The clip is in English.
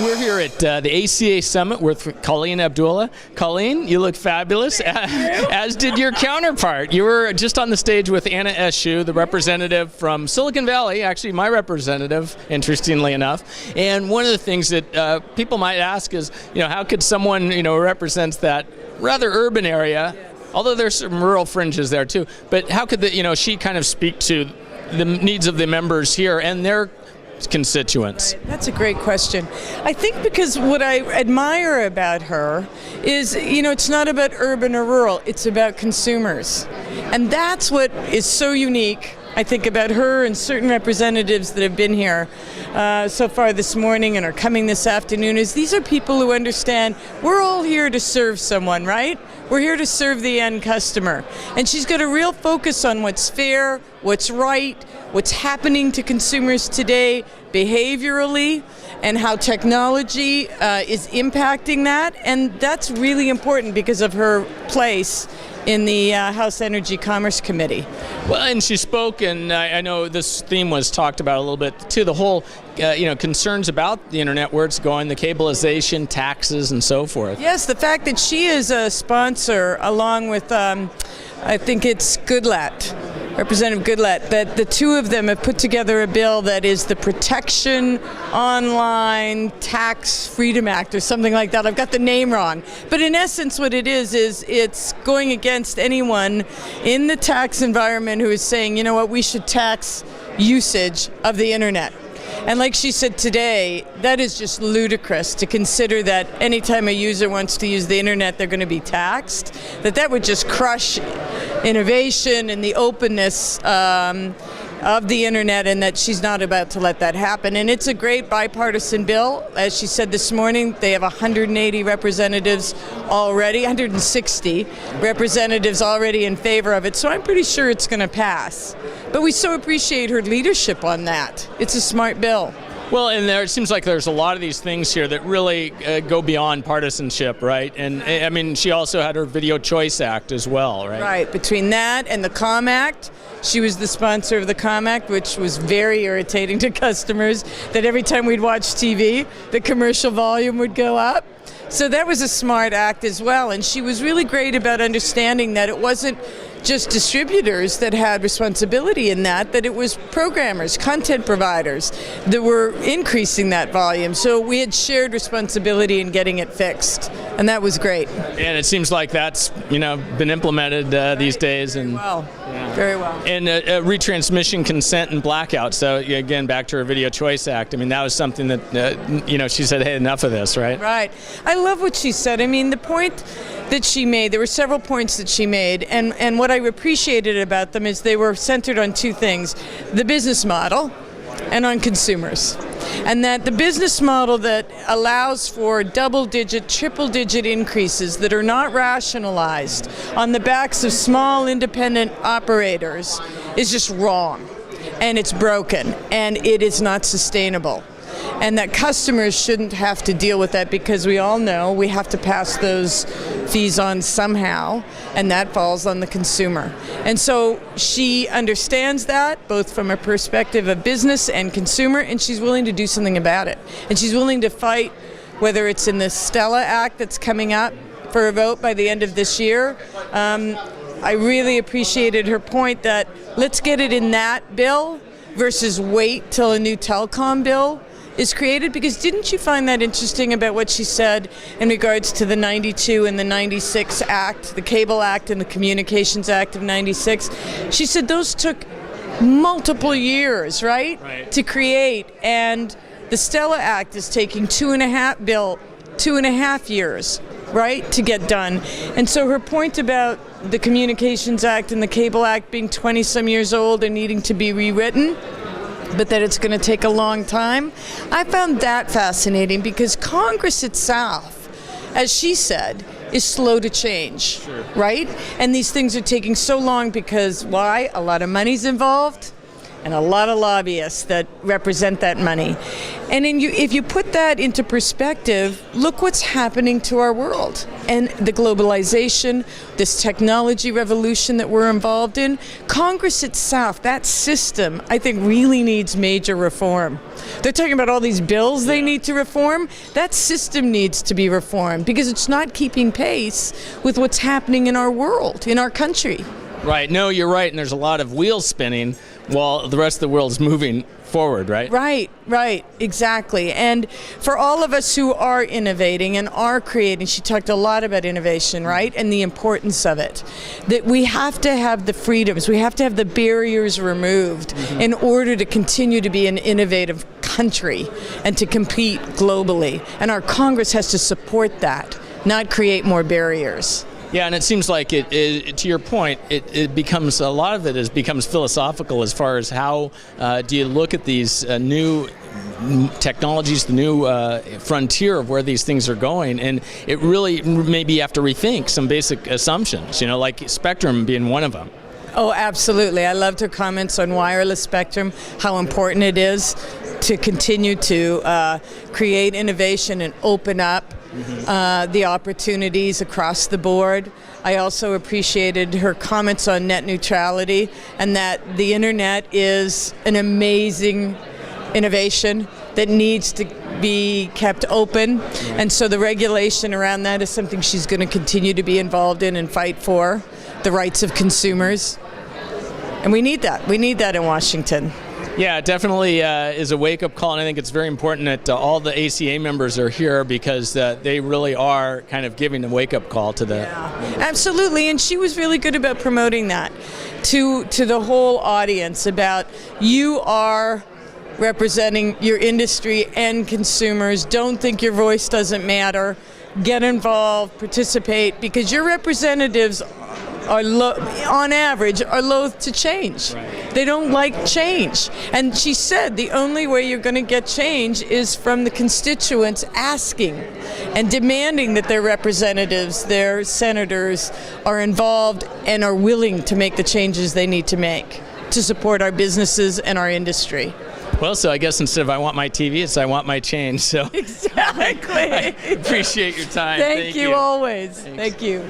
We're here at the ACA Summit with Colleen Abdullah. Colleen, you look fabulous, as did your counterpart. You were just on the stage with Anna Eshoo, the representative from Silicon Valley, actually my representative, interestingly enough. And one of the things that people might ask is, how could someone, who represents that rather urban area, although there's some rural fringes there too, but how could she kind of speak to the needs of the members here and their constituents? Right. That's a great question. I think because what I admire about her is, it's not about urban or rural, it's about consumers. And that's what is so unique, I think, about her and certain representatives that have been here so far this morning and are coming this afternoon, is these are people who understand we're all here to serve someone, right? We're here to serve the end customer. And she's got a real focus on what's fair, what's right, what's happening to consumers today behaviorally, and how technology is impacting that. And that's really important because of her place in the House Energy Commerce Committee. Well, and she spoke, and I know this theme was talked about a little bit too, the whole concerns about the internet, where it's going, the cableization, taxes, and so forth. Yes, the fact that she is a sponsor, along with, I think it's Goodlatte, Representative Goodlatte, that the two of them have put together a bill that is the Protection Online Tax Freedom Act or something like that. I've got the name wrong. But in essence what it is it's going against anyone in the tax environment who is saying, we should tax usage of the internet. And like she said today, that is just ludicrous to consider that anytime a user wants to use the internet, they're going to be taxed. That would just crush innovation and the openness of the internet, and that she's not about to let that happen. And it's a great bipartisan bill. As she said this morning, they have 180 representatives already, 160 representatives already in favor of it. So I'm pretty sure it's going to pass. But we so appreciate her leadership on that. It's a smart bill. Well, and it seems like there's a lot of these things here that really go beyond partisanship, right? And I mean, she also had her Video Choice Act as well, right? Right. Between that and the COM Act, she was the sponsor of the COM Act, which was very irritating to customers, that every time we'd watch TV, the commercial volume would go up. So that was a smart act as well. And she was really great about understanding that it wasn't just distributors that had responsibility in that it was programmers, content providers that were increasing that volume. So we had shared responsibility in getting it fixed, and that was great. And it seems like that's been implemented these days. And very well. And retransmission consent and blackout. So again, back to her Video Choice Act. I mean, that was something that she said, hey, enough of this, right? Right. I love what she said. I mean, the point that she made, there were several points that she made, and what I appreciated about them is they were centered on two things: the business model and on consumers. And that the business model that allows for double-digit, triple-digit increases that are not rationalized on the backs of small independent operators is just wrong, and it's broken, and it is not sustainable. And that customers shouldn't have to deal with that, because we all know we have to pass those fees on somehow, and that falls on the consumer. And so she understands that, both from a perspective of business and consumer, and she's willing to do something about it. And she's willing to fight, whether it's in the Stella Act that's coming up for a vote by the end of this year. I really appreciated her point that let's get it in that bill versus wait till a new telecom bill is created. Because didn't you find that interesting about what she said in regards to the 92 and the 96 Act, the Cable Act and the Communications Act of 96? She said those took multiple years, right, to create, and the Stella Act is taking 2.5 years, right, to get done. And so her point about the Communications Act and the Cable Act being 20-some years old and needing to be rewritten, but that it's going to take a long time, I found that fascinating, because Congress itself, as she said, is slow to change, right? And these things are taking so long because, why? A lot of money's involved, and a lot of lobbyists that represent that money. And if you put that into perspective, look what's happening to our world and the globalization, this technology revolution that we're involved in. Congress itself, that system, I think really needs major reform. They're talking about all these bills they need to reform. That system needs to be reformed because it's not keeping pace with what's happening in our world, in our country. Right. No, you're right. And there's a lot of wheels spinning while the rest of the world is moving forward, right? Right, exactly. And for all of us who are innovating and are creating, she talked a lot about innovation, right? And the importance of it. That we have to have the freedoms, we have to have the barriers removed in order to continue to be an innovative country and to compete globally. And our Congress has to support that, not create more barriers. Yeah, and it seems like to your point, it becomes, a lot of it becomes philosophical as far as how do you look at these new technologies, the new frontier of where these things are going, and it really maybe you have to rethink some basic assumptions, like spectrum being one of them. Oh, absolutely. I loved her comments on wireless spectrum, how important it is to continue to create innovation and open up the opportunities across the board. I also appreciated her comments on net neutrality and that the internet is an amazing innovation that needs to be kept open, and so the regulation around that is something she's going to continue to be involved in and fight for, the rights of consumers. And we need that. We need that in Washington. Yeah, it definitely is a wake-up call, and I think it's very important that all the ACA members are here because they really are kind of giving a wake-up call to the... Yeah, absolutely, and she was really good about promoting that to the whole audience about you are representing your industry and consumers. Don't think your voice doesn't matter. Get involved, participate, because your representatives are on average are loath to change. Right. They don't like change. And she said the only way you're going to get change is from the constituents asking and demanding that their representatives, their senators, are involved and are willing to make the changes they need to make to support our businesses and our industry. Well, so I guess instead of I want my TV, it's I want my change. So exactly. I appreciate your time. Thank you always. Thanks. Thank you.